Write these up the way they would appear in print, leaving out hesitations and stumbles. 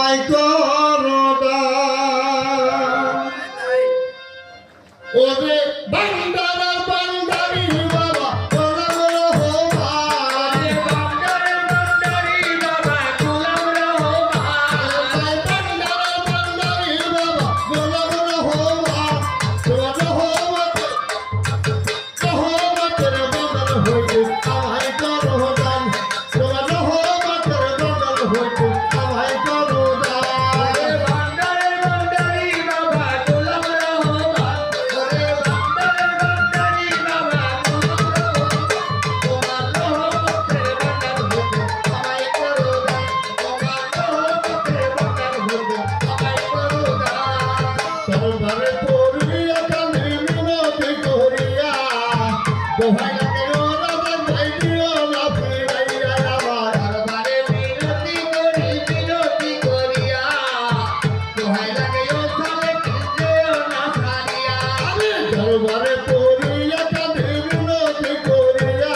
আমায় করো দান ওরে বান্দারা বান্দারি বাবা গোলাম রহমান বান্দারা বান্দারি বাবা গোলাম রহমান বান্দারা বান্দারি বাবা গোলাম রহমান তোমার রহমতের বদল হইতে আমায় করো দান তোমার রহমতের বদল হইতে আমায় করো দান বান্দারা বান্দারি বাবা গোলাম রহমান ওরে বান্দারা বান্দারি বাবা গোলাম রহমান তোমার রহমতের বদল হইতে আমায় করো দান তোমার রহমতের বদল হইতে আমায় করো দান দরবারে পড়িয়া কানে মিনতি করিয়া দোহাই লাগে ও রাজা যাই দিও না ফিরাইয়া আমার দরবারে মিনতি করিয়া দোহাই লাগে ও সালে কিসেও না ছাড়িয়া দরবারে পড়িয়া কানে মিনতি করিয়া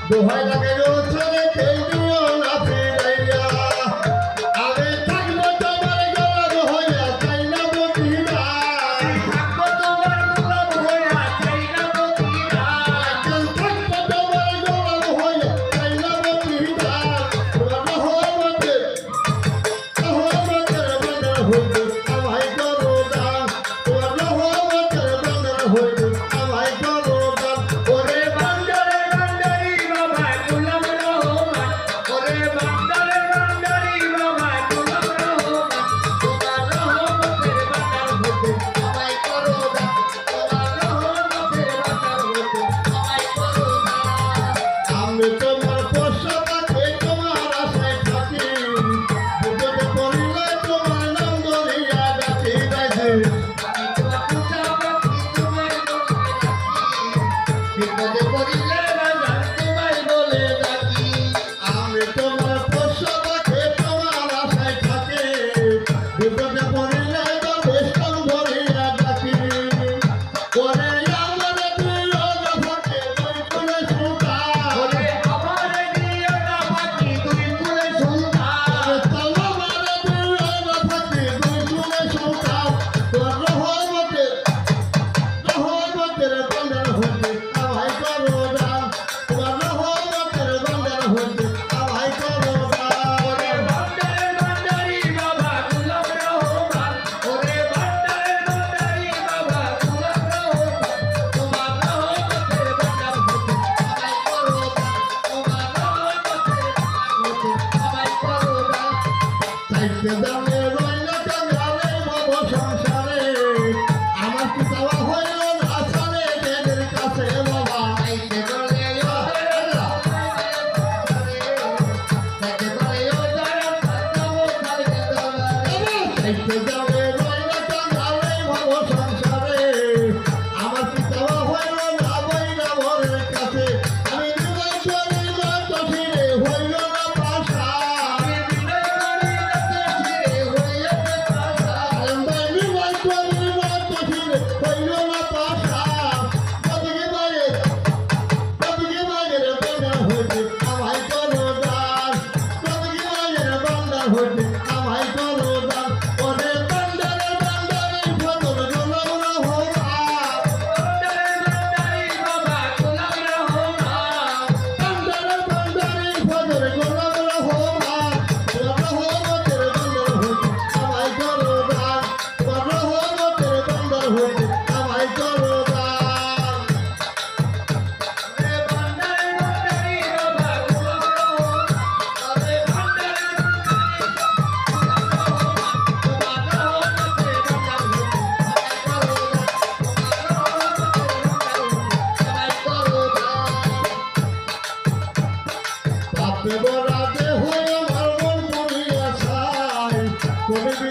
দোহাই লাগে ও সালে কিসেও না ফিরাইয়া আমি থাকবো তোমার গোলাম হইয়া চাই না বকিরা থাকবো তোমার গোলাম হইয়া চাই না বকিরা থাকবো তোমার গোলাম হইয়া চাই না বকিরা তোমার রহমতের বদল হইতে আমায় করো দান তোমার রহমতের বদল হইতে আমায় করো দান ওরে বান্দারে বান্দারি বাবা গোলাম রহমান ওরে বান্দারে বান্দারি বাবা গোলাম রহমান তোমার রহমতের বদল হইতে আমায় করো দান তোমার রহমতের বদল হইতে আমায় করো দান আমি তোমার পোষাকে তোমার আশায় থাকি বিপদে পড়িলে তোমার নাম ধরিয়া ডাকি ডাকি আমি তোমার পোষাকে তোমার বিপদে পড়িলে বাজান তোমায় বলে ডাকি আমি তোমার পোষাকে তোমার আশায় থাকি বিপদে পড়িলে দরবেশ নাম ধরিয়া ডাকি ওরে আমারে দিও না ফাঁকে দুই কুলে সুলতান ওরে আমারে দিও না ফাঁকে দুই কুলে সুলতান তালামারে দিও না ফাঁকে দুই কুলে সুলতান তোর রহমতের বন্দর হইতে আমায় করো দান তোমার রহমতের বন্দর হইতে আমায় করো দান ওরে বান্দারে বান্দারি বাবা গোলাম রহমান ওরে বান্দারে বান্দারি বাবা গোলাম রহমান তোমার রহমতের বন্দর হইতে আমায় করো দান তোমার রহমতের বন্দর হইতে আমায় করো দান চাইতে দামে রইল কাঙ্গালে ভব সংসারে আমার কি চাওয়া হইল না সালে দেদের কাছে বাবা চাইতে বলে চাইতে দামে রইল কাঙ্গালে ভব সংসারে আমার কি চাওয়া হইল না বইলা ভরের কাছে আমি বিনয় করি না তো ফিরে হইল না পাশা আমি বিনয় করি না তো ফিরে হইল না পাশা আমি বিনয় করি না তো ফিরে হইল না পাশা কদিকে বাইরে বন্দর হইতে আমায় করো দান কদিকে বাইরে বন্দর হইতে আমায় করো দান ওরে বান্দারে বান্দারি ফজল গোলাম রহমান বান্দারে বান্দারি বাবা গোলাম রহমান বান্দারে বান্দারি ফজল গোলাম রহমান তোর রহমতের বন্দর হইতে আমায় করো দান তোর রহমতের বন্দর হইতে আমায় করো দান ওরে বান্দারে বান্দারি বাবা গোলাম রহমান ওরে বান্দারে বান্দারি বাপে বরাতে হয়ে আমার মন পুরিয়া ছাই তুমি